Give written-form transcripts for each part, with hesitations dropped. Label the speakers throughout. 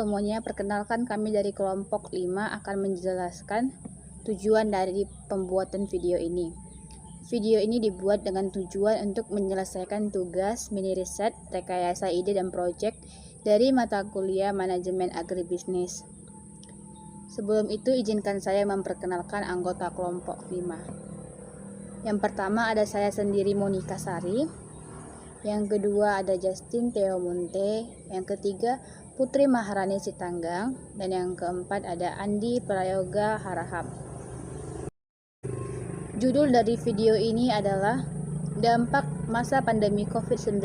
Speaker 1: semuanya, perkenalkan kami dari kelompok 5 akan menjelaskan tujuan dari pembuatan video ini. Video ini dibuat dengan tujuan untuk menyelesaikan tugas, mini riset, rekayasa ide dan proyek dari mata kuliah Manajemen Agribisnis. Sebelum itu, izinkan saya memperkenalkan anggota kelompok 5. Yang pertama ada saya sendiri, Monika Sari. Yang kedua ada Justin Theo Munte, yang ketiga Putri Maharani Sitanggang, dan yang keempat ada Andi Prayoga Harahap. Judul dari video ini adalah dampak masa pandemi COVID-19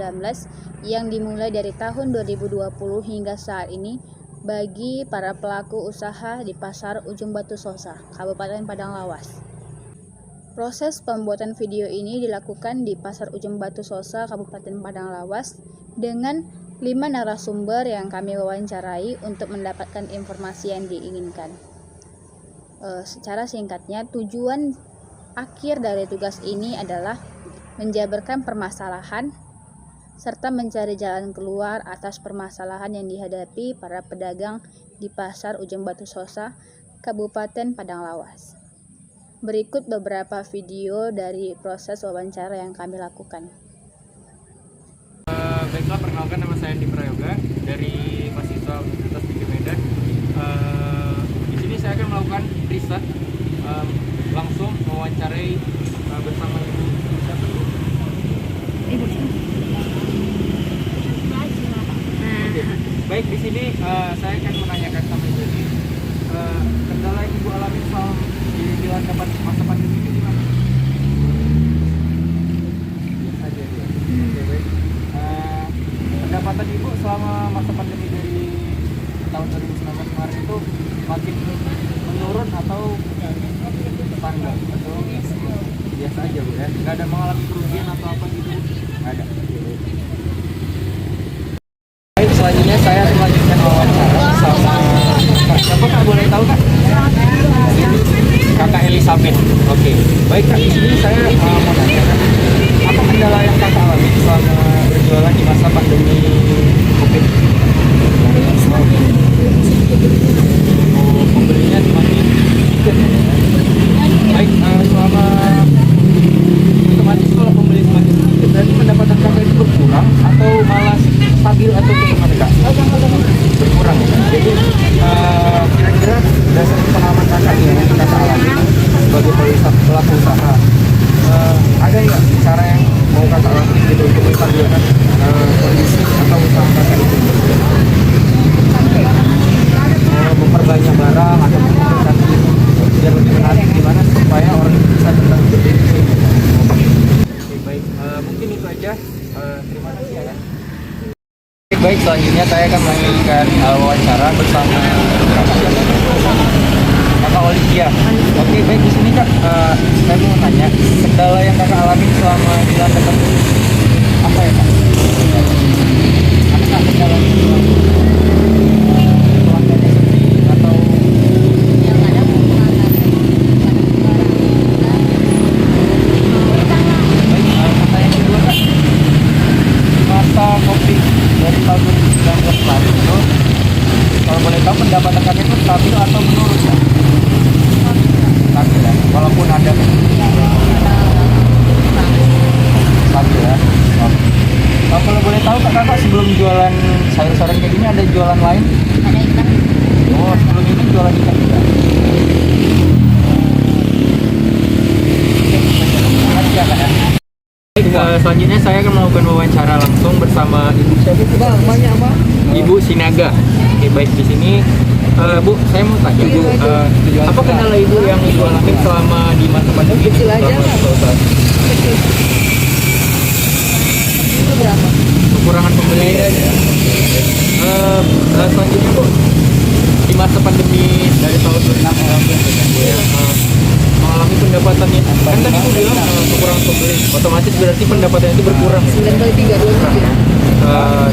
Speaker 1: yang dimulai dari tahun 2020 hingga saat ini bagi para pelaku usaha di Pasar Ujung Batu Sosa, Kabupaten Padang Lawas. Proses pembuatan video ini dilakukan di Pasar Ujung Batu Sosa, Kabupaten Padang Lawas, dengan 5 narasumber yang kami wawancarai untuk mendapatkan informasi yang diinginkan. Secara singkatnya, tujuan akhir dari tugas ini adalah menjabarkan permasalahan serta mencari jalan keluar atas permasalahan yang dihadapi para pedagang di Pasar Ujung Batu Sosa, Kabupaten Padang Lawas. Berikut beberapa video dari proses wawancara yang kami lakukan.
Speaker 2: Baiklah, perkenalkan, nama saya Andi Prayoga dari mahasiswa Universitas Negeri Medan. Di sini saya akan melakukan riset, langsung mewawancarai bersama Ibu. Oke. Baik, di sini saya akan menanyakan sama Ibu. Kendala yang Ibu alami di masa pandemi ini gimana? Biasa aja ya. Oke, baik. Pendapatan Ibu selama masa pandemi dari tahun 2019 kemarin itu makin menurun atau standar atau biasa aja Bu ya? Nggak ada mengalami kerugian atau apa gitu? Nggak ada. Baik, selanjutnya saya melanjutkan wawancara sama siapa Kak, boleh tahu Kak? Kakak Elizabeth. Oke. Baik Kak, di sini saya mau nanya, apa kendala yang Kakak alami selama berjualan di masa pandemi COVID? Pembelinya semakin sedikit. Baik, selama otomatis kalau pembeli semakin sedikit, berarti pendapatan Kakak itu berkurang atau malah stabil atau bagaimana Kak? Berkurang. Jadi kira-kira dasar pengalaman Kakak yang Kakak alami sebagai pelaku usaha, ada nggak cara yang mau Kakak lakukan gitu untuk menstabilkan kondisi atau usaha Kakak itu? Memperbanyak barang atau memperbanyak biar lebih menarik, gimana supaya orang bisa tetap berdiri. Oke, baik, mungkin itu aja. Terima kasih ya. Baik, selanjutnya saya akan melanjutkan wawancara bersama Kakak Olivia. Oke, baik, di sini Kak, saya mau tanya, kendala yang Kakak alami selama di lantai apa ya Kak? Apakah kendala itu pelanggannya sepi atau yang ada baik, pertanyaan kedua Kak, masa COVID dari tahun 2019 kemarin itu, kalau boleh tahu pendapatan Kakak itu stabil atau menurun Kak? Stabil ya, walaupun ada stabil ya. Kalau boleh tahu Kakak sebelum jualan sayur-sayuran kayak gini ada jualan lain?
Speaker 3: Ada ikan.
Speaker 2: Oh, sebelum ini jualan ikan juga. Terima kasih ya Kak ya. Selanjutnya saya akan melakukan wawancara langsung bersama Ibu siapa? Ibu Sinaga. Oke, baik, di sini Bu, saya mau tanya Bu, apa kendala Ibu yang Ibu alami selama di masa pandemi? Kekurangan pembelian. Selanjutnya Bu, di masa pandemi dari tahun 2016 ya, mengalami pendapatannya, kan tadi aku bilang kekurangan pembeli, otomatis berarti pendapatan itu berkurang.
Speaker 3: 9 kali 3, 27.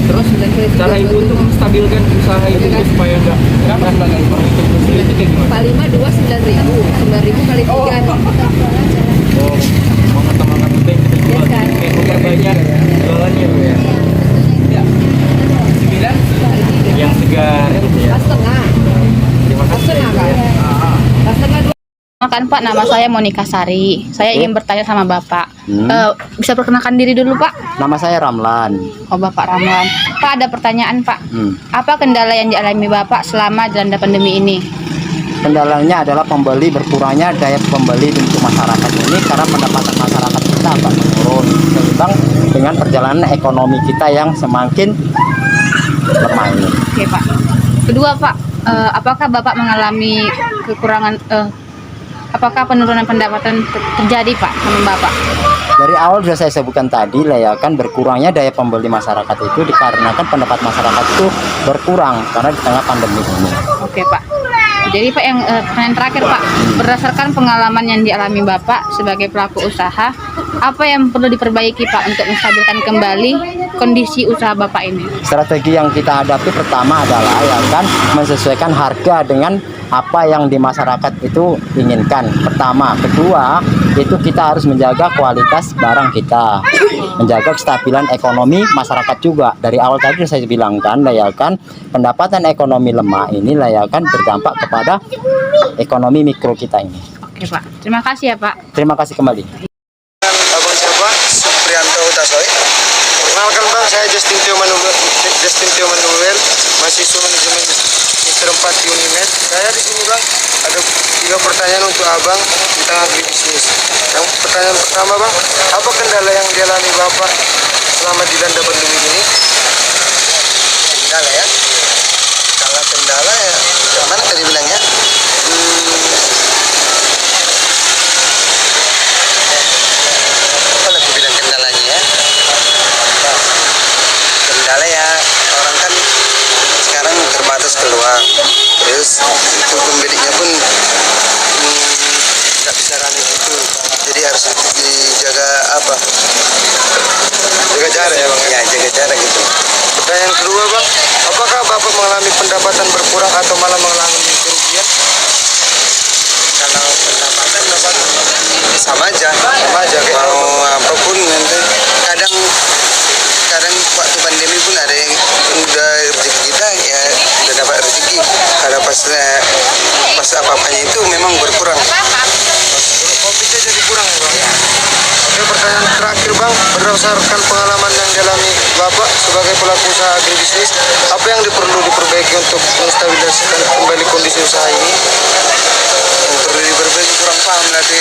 Speaker 2: Terus cara Ibu untuk menstabilkan usaha Ibu supaya nggak itu kayak gimana?
Speaker 3: 45 2 9.000, 9.000 kali 3.
Speaker 2: Oh, mengutamakan itu yang kita jual, kayak memperbanyak jualannya Bu ya. Yang segar.
Speaker 1: Perkenalkan Pak, nama saya Monika Sari. Saya ingin bertanya sama Bapak. Bisa perkenalkan diri dulu Pak?
Speaker 4: Nama saya Ramlan.
Speaker 1: Oh Bapak Ramlan. Pak, ada pertanyaan Pak.
Speaker 4: Hmm.
Speaker 1: Apa kendala yang dialami Bapak selama dilanda pandemi ini?
Speaker 4: Kendalanya adalah berkurangnya daya pembeli untuk masyarakat ini karena pendapatan masyarakat kita agak menurun seimbang dengan perjalanan ekonomi kita yang semakin lemah ini.
Speaker 1: Oke Pak. Kedua Pak, apakah Bapak mengalami kekurangan, apakah penurunan pendapatan terjadi Pak sama Bapak?
Speaker 4: Dari awal sudah saya sebutkan tadi lah ya kan, berkurangnya daya pembeli masyarakat itu dikarenakan pendapat masyarakat itu berkurang karena di tengah pandemi ini.
Speaker 1: Oke Pak. Jadi Pak, yang pertanyaan terakhir Pak, berdasarkan pengalaman yang dialami Bapak sebagai pelaku usaha, apa yang perlu diperbaiki Pak untuk menstabilkan kembali kondisi usaha Bapak ini?
Speaker 4: Strategi yang kita hadapi pertama adalah ya kan menyesuaikan harga dengan apa yang di masyarakat itu inginkan. Pertama, kedua itu kita harus menjaga kualitas barang kita, menjaga kestabilan ekonomi masyarakat juga. Dari awal tadi saya bilangkan, ya kan, pendapatan ekonomi lemah ini ya kan berdampak kepada ekonomi mikro kita ini.
Speaker 1: Oke Pak, terima kasih ya Pak.
Speaker 4: Terima kasih kembali.
Speaker 5: Abang siapa? Suprianto Utasoy. Perkenalkan Bang, saya Justin Tio Manuel, mahasiswa manajemen semester 4 di Unimed. Saya di sini Bang, ada 3 pertanyaan untuk Abang tentang agribisnis. Yang pertanyaan pertama Bang, apa kendala yang dialami Bapak selama dilanda pandemi ini? Kendala ya? Kalau kendala ya, mana tadi bilangnya? Apa aku bilang kendalanya ya? Kendala ya, orang kan sekarang terbatas keluar, terus itu pembelinya pun nggak bisa ramai gitu, jadi harus dijaga apa? Jaga jarak ya Bang? Ya, jaga jarak gitu. Pertanyaan kedua Bang, apakah Bapak mengalami pendapatan berkurang atau malah mengalami kerugian? Kalau pendapatan sama aja mau apapun nanti kadang waktu pandemi pun ada yang udah rezeki kita ya udah dapat rezeki, kalau pas apa-apanya itu memang berkurang, profitnya jadi kurang ya Bang. Oke, pertanyaan terakhir Bang, berdasarkan pengalaman yang dialami Bapak sebagai pelaku usaha agribisnis, apa yang perlu diperbaiki untuk menstabilisasi kembali kondisi usaha ini? Yang perlu diperbaiki, kurang paham nanti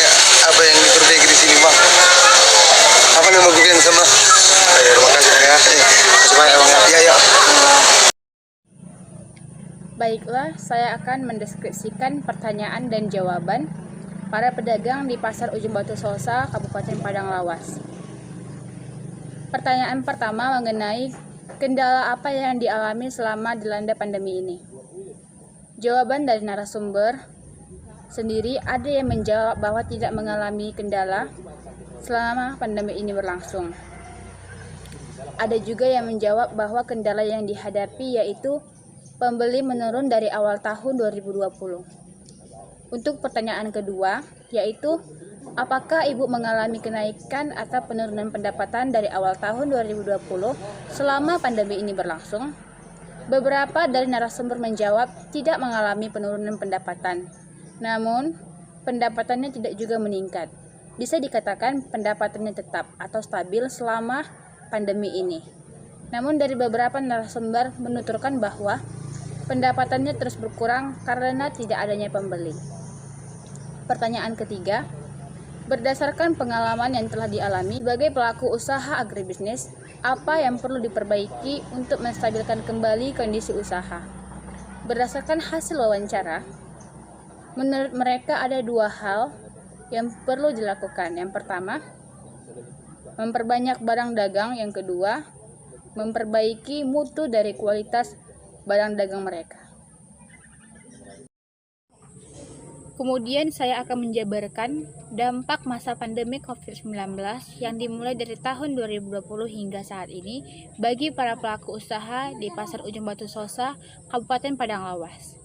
Speaker 5: apa yang diperbaiki di sini Bang. Apa yang mau gue bilang sama? Terima kasih ya. Terima kasih Bang. Ya.
Speaker 1: Baiklah, saya akan mendeskripsikan pertanyaan dan jawaban para pedagang di Pasar Ujung Batu Sosa, Kabupaten Padang Lawas. Pertanyaan pertama mengenai kendala apa yang dialami selama dilanda pandemi ini. Jawaban dari narasumber sendiri ada yang menjawab bahwa tidak mengalami kendala selama pandemi ini berlangsung. Ada juga yang menjawab bahwa kendala yang dihadapi yaitu pembeli menurun dari awal tahun 2020. Untuk pertanyaan kedua, yaitu apakah Ibu mengalami kenaikan atau penurunan pendapatan dari awal tahun 2020 selama pandemi ini berlangsung? Beberapa dari narasumber menjawab tidak mengalami penurunan pendapatan. Namun, pendapatannya tidak juga meningkat. Bisa dikatakan pendapatannya tetap atau stabil selama pandemi ini. Namun dari beberapa narasumber menuturkan bahwa pendapatannya terus berkurang karena tidak adanya pembeli. Pertanyaan ketiga, berdasarkan pengalaman yang telah dialami sebagai pelaku usaha agribisnis, apa yang perlu diperbaiki untuk menstabilkan kembali kondisi usaha? Berdasarkan hasil wawancara, menurut mereka ada 2 hal yang perlu dilakukan. Yang pertama, memperbanyak barang dagang. Yang kedua, memperbaiki mutu dari kualitas barang dagang mereka. Kemudian saya akan menjabarkan dampak masa pandemi COVID-19 yang dimulai dari tahun 2020 hingga saat ini bagi para pelaku usaha di Pasar Ujung Batu Sosa, Kabupaten Padang Lawas.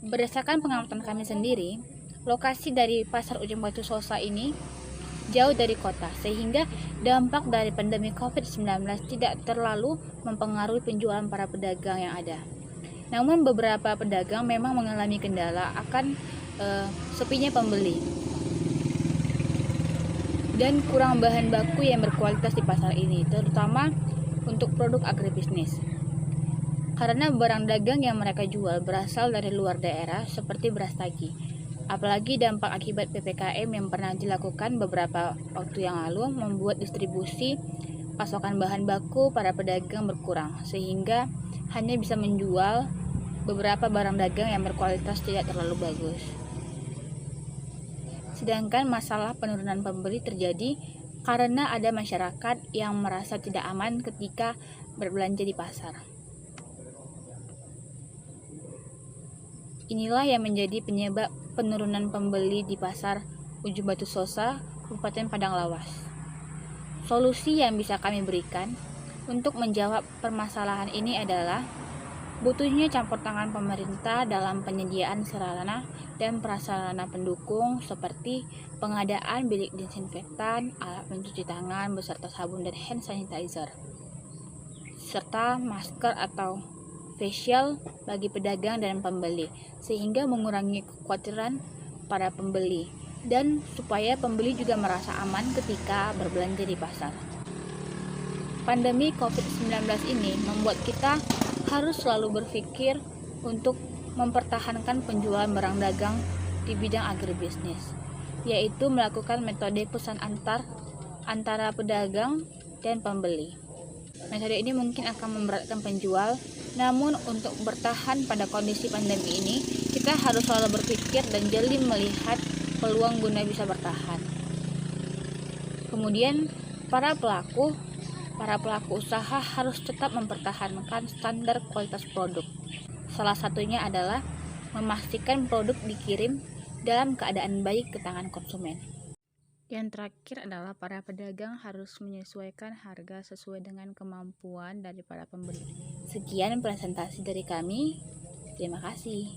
Speaker 1: Berdasarkan pengamatan kami sendiri, lokasi dari Pasar Ujung Batu Sosa ini jauh dari kota, sehingga dampak dari pandemi COVID-19 tidak terlalu mempengaruhi penjualan para pedagang yang ada. Namun beberapa pedagang memang mengalami kendala akan sepinya pembeli dan kurang bahan baku yang berkualitas di pasar ini, terutama untuk produk agribisnis. Karena barang dagang yang mereka jual berasal dari luar daerah seperti beras tagi. Apalagi dampak akibat PPKM yang pernah dilakukan beberapa waktu yang lalu membuat distribusi pasokan bahan baku para pedagang berkurang, sehingga hanya bisa menjual beberapa barang dagang yang berkualitas tidak terlalu bagus. Sedangkan masalah penurunan pembeli terjadi karena ada masyarakat yang merasa tidak aman ketika berbelanja di pasar. Inilah yang menjadi penyebab penurunan pembeli di pasar Ujung Batu Sosa, Kabupaten Padang Lawas. Solusi yang bisa kami berikan untuk menjawab permasalahan ini adalah butuhnya campur tangan pemerintah dalam penyediaan sarana dan prasarana pendukung seperti pengadaan bilik disinfektan, alat pencuci tangan beserta sabun dan hand sanitizer, serta masker atau face shield bagi pedagang dan pembeli, sehingga mengurangi kekhawatiran para pembeli dan supaya pembeli juga merasa aman ketika berbelanja di pasar. Pandemi COVID-19 ini membuat kita harus selalu berpikir untuk mempertahankan penjualan barang dagang di bidang agribisnis, yaitu melakukan metode pesan antar antara pedagang dan pembeli. Metode ini mungkin akan memberatkan penjual, namun untuk bertahan pada kondisi pandemi ini, kita harus selalu berpikir dan jeli melihat peluang guna bisa bertahan. Kemudian, para pelaku usaha harus tetap mempertahankan standar kualitas produk. Salah satunya adalah memastikan produk dikirim dalam keadaan baik ke tangan konsumen. Yang terakhir adalah para pedagang harus menyesuaikan harga sesuai dengan kemampuan dari para pembeli. Sekian presentasi dari kami. Terima kasih.